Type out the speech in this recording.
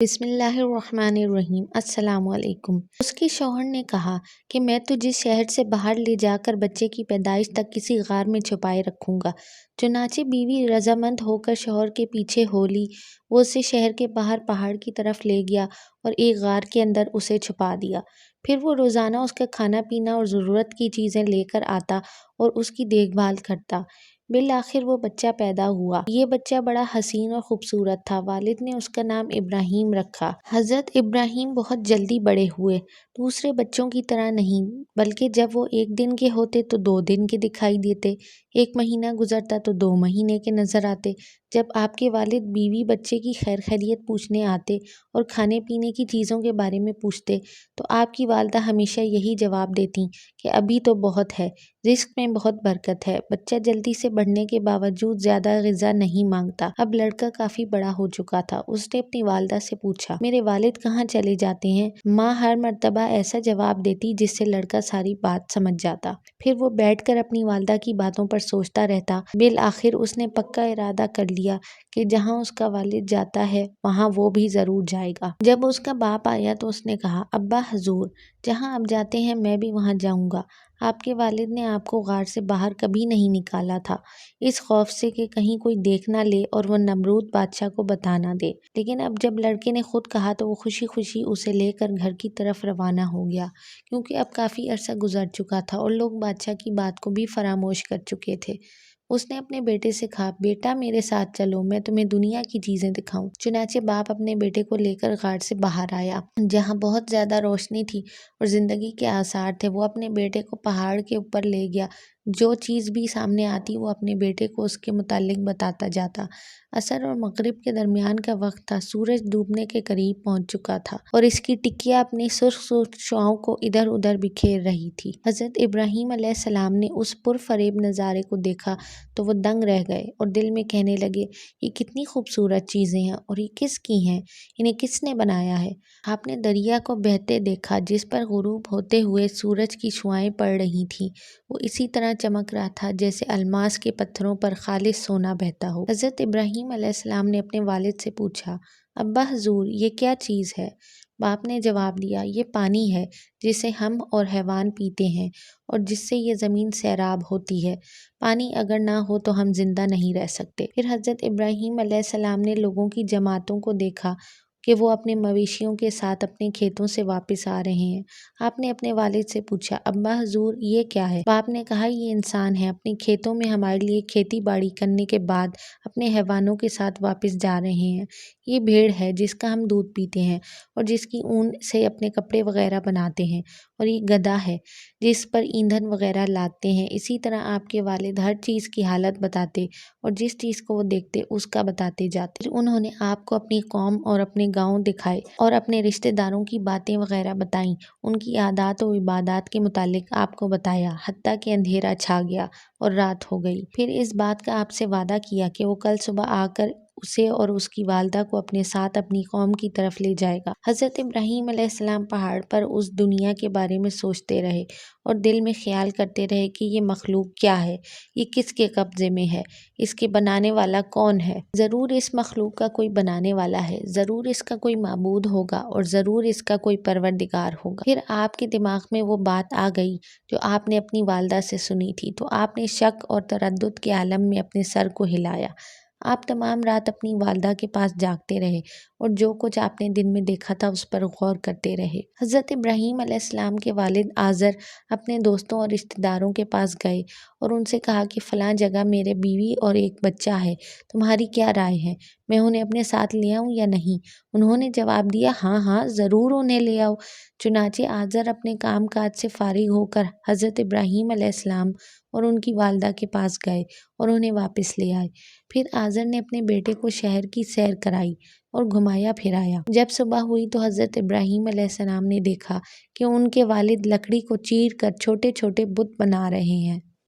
بسم اللہ الرحمن الرحیم۔ السلام علیکم۔ اس کے شوہر نے کہا کہ میں تو جس شہر سے باہر لے جا کر بچے کی پیدائش تک کسی غار میں چھپائے رکھوں گا۔ چنانچہ بیوی رضامند ہو کر شوہر کے پیچھے ہو لی۔ وہ اسے شہر کے باہر پہاڑ کی طرف لے گیا اور ایک غار کے اندر اسے چھپا دیا۔ پھر وہ روزانہ اس کا کھانا پینا اور ضرورت کی چیزیں لے کر آتا اور اس کی دیکھ بھال کرتا۔ بالآخر وہ بچہ پیدا ہوا۔ یہ بچہ بڑا حسین اور خوبصورت تھا۔ والد نے اس کا نام ابراہیم رکھا۔ حضرت ابراہیم بہت جلدی بڑے ہوئے، دوسرے بچوں کی طرح نہیں، بلکہ جب وہ 1 دن کے ہوتے تو 2 دن کے دکھائی دیتے، 1 مہینہ گزرتا تو 2 مہینے کے نظر آتے۔ جب آپ کے والد بیوی بچے کی خیر خیریت پوچھنے آتے اور کھانے پینے کی چیزوں کے بارے میں پوچھتے تو آپ کی والدہ ہمیشہ یہی جواب دیتی کہ ابھی تو بہت ہے، رزق میں بہت برکت ہے۔ بچہ جلدی سے بڑھنے کے باوجود زیادہ غذا نہیں مانگتا۔ اب لڑکا کافی بڑا ہو چکا تھا۔ اس نے اپنی والدہ سے پوچھا، میرے والد کہاں چلے جاتے ہیں؟ ماں ہر مرتبہ ایسا جواب دیتی جس سے لڑکا ساری بات سمجھ جاتا۔ پھر وہ بیٹھ کر اپنی والدہ کی باتوں پر سوچتا رہتا۔ بالآخر اس نے پکا ارادہ کر لیا کہ جہاں اس کا والد جاتا ہے وہاں وہ بھی ضرور جائے گا۔ جب اس کا باپ آیا تو اس نے کہا، ابا حضور، جہاں آپ جاتے ہیں میں بھی وہاں جاؤں گا۔ آپ کے والد نے آپ کو غار سے باہر کبھی نہیں نکالا تھا، اس خوف سے کہ کہیں کوئی دیکھ نہ لے اور وہ نمرود بادشاہ کو بتا نہ دے۔ لیکن اب جب لڑکے نے خود کہا تو وہ خوشی خوشی اسے لے کر گھر کی طرف روانہ ہو گیا، کیونکہ اب کافی عرصہ گزر چکا تھا اور لوگ بادشاہ کی بات کو بھی فراموش کر چکے تھے۔ اس نے اپنے بیٹے سے کہا، بیٹا میرے ساتھ چلو، میں تمہیں دنیا کی چیزیں دکھاؤں۔ چنانچہ باپ اپنے بیٹے کو لے کر غار سے باہر آیا، جہاں بہت زیادہ روشنی تھی اور زندگی کے آثار تھے۔ وہ اپنے بیٹے کو پہاڑ کے اوپر لے گیا، جو چیز بھی سامنے آتی وہ اپنے بیٹے کو اس کے متعلق بتاتا جاتا۔ عصر اور مغرب کے درمیان کا وقت تھا، سورج ڈوبنے کے قریب پہنچ چکا تھا اور اس کی ٹکیاں اپنی سرخ سرخ شعاعوں کو ادھر ادھر بکھیر رہی تھی۔ حضرت ابراہیم علیہ السلام نے اس پرفریب نظارے کو دیکھا تو وہ دنگ رہ گئے اور دل میں کہنے لگے، یہ کتنی خوبصورت چیزیں ہیں اور یہ کس کی ہیں، انہیں کس نے بنایا ہے؟ آپ نے دریا کو بہتے دیکھا جس پر غروب ہوتے ہوئے سورج کی شعاعیں پڑ رہی تھیں، وہ اسی طرح چمک رہا تھا جیسے الماس کے پتھروں پر خالص سونا بہتا ہو۔ حضرت ابراہیم علیہ السلام نے اپنے والد سے پوچھا، ابا حضور، یہ کیا چیز ہے؟ باپ نے جواب دیا، یہ پانی ہے جسے ہم اور حیوان پیتے ہیں اور جس سے یہ زمین سیراب ہوتی ہے۔ پانی اگر نہ ہو تو ہم زندہ نہیں رہ سکتے۔ پھر حضرت ابراہیم علیہ السلام نے لوگوں کی جماعتوں کو دیکھا کہ وہ اپنے مویشیوں کے ساتھ اپنے کھیتوں سے واپس آ رہے ہیں۔ آپ نے اپنے والد سے پوچھا، ابا حضور، یہ کیا ہے؟ باپ نے کہا، یہ انسان ہے، اپنے کھیتوں میں ہمارے لیے کھیتی باڑی کرنے کے بعد اپنے حیوانوں کے ساتھ واپس جا رہے ہیں۔ یہ بھیڑ ہے جس کا ہم دودھ پیتے ہیں اور جس کی اون سے اپنے کپڑے وغیرہ بناتے ہیں، اور یہ گدھا ہے جس پر ایندھن وغیرہ لاتے ہیں۔ اسی طرح آپ کے والد ہر چیز کی حالت بتاتے اور جس چیز کو وہ دیکھتے اس کا بتاتے جاتے۔ پھر انہوں نے آپ کو اپنی قوم اور اپنے گاؤں دکھائے اور اپنے رشتہ داروں کی باتیں وغیرہ بتائیں، ان کی عادات و عبادات کے متعلق آپ کو بتایا، حتیٰ کہ اندھیرا چھا گیا اور رات ہو گئی۔ پھر اس بات کا آپ سے وعدہ کیا کہ وہ کل صبح آ کر اسے اور اس کی والدہ کو اپنے ساتھ اپنی قوم کی طرف لے جائے گا۔ حضرت ابراہیم علیہ السلام پہاڑ پر اس دنیا کے بارے میں سوچتے رہے اور دل میں خیال کرتے رہے کہ یہ مخلوق کیا ہے، یہ کس کے قبضے میں ہے، اس کے بنانے والا کون ہے؟ ضرور اس مخلوق کا کوئی بنانے والا ہے، ضرور اس کا کوئی معبود ہوگا اور ضرور اس کا کوئی پروردگار ہوگا۔ پھر آپ کے دماغ میں وہ بات آ گئی جو آپ نے اپنی والدہ سے سنی تھی، تو آپ نے شک اور تردد کے عالم میں اپنے سر کو ہلایا۔ آپ تمام رات اپنی والدہ کے پاس جاگتے رہے اور جو کچھ آپ نے دن میں دیکھا تھا اس پر غور کرتے رہے۔ حضرت ابراہیم علیہ السلام کے والد آزر اپنے دوستوں اور رشتہ داروں کے پاس گئے اور ان سے کہا کہ فلاں جگہ میرے بیوی اور ایک بچہ ہے، تمہاری کیا رائے ہے؟ میں انہیں اپنے ساتھ لے آؤں یا نہیں؟ انہوں نے جواب دیا، ہاں ہاں، ضرور انہیں لے آؤ۔ چنانچہ آزر اپنے کام کاج سے فارغ ہو کر حضرت ابراہیم علیہ السلام اور ان کی والدہ کے پاس گئے اور انہیں واپس لے آئے۔ پھر آزر نے اپنے بیٹے کو شہر کی سیر کرائی اور گھمایا پھرایا۔ جب صبح ہوئی تو حضرت ابراہیم علیہ السلام نے دیکھا کہ ان کے والد لکڑی کو چیر کر چھوٹے چھوٹے بت بنا رہے ہیں۔